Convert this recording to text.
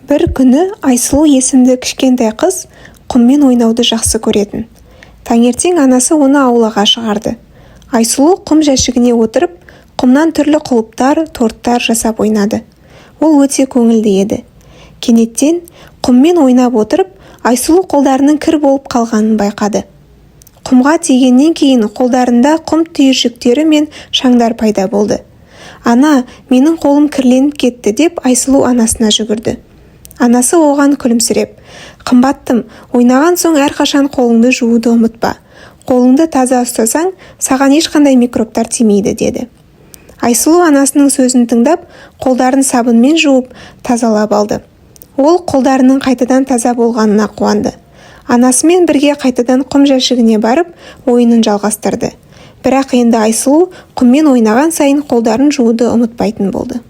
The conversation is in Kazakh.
Бір күні Айсұлу есімді кішкентай қыз құммен ойнауды жақсы көретін. Таңертең анасы оны аулаға шығарды. Айсұлу құм жәшігіне отырып, құмнан түрлі құлыптар, торттар жасап ойнады. Ол өте көңілді еді. Кенеттен құммен ойнап отырып, Айсұлу қолдарының кір болып қалғанын байқады. Құмға тигеннен кейін қолдарында құм түйіршіктері мен шаңдар пайда болды. «Ана, менің қолым кірленіп кетті» деп Айсұлу анасына жүгірді. Анасы оған күлімсіреп: «Қымбаттым, ойнаған соң әрқашан қолыңды жууды ұмытпа. Қолыңды таза ұстасаң, саған ешқандай микробтар тимейді» деді. Айсұлу анасының сөзін тыңдап, қолдарын сабынмен жуып, тазалап алды. Ол қолдарының қайтадан таза болғанына қуанды. Анасымен бірге қайтадан құм жәшігіне барып, ойынын жалғастырды. Бірақ енді Айсұлу құммен ойнаған сайын қолдарын жууды ұмытпайтын болды.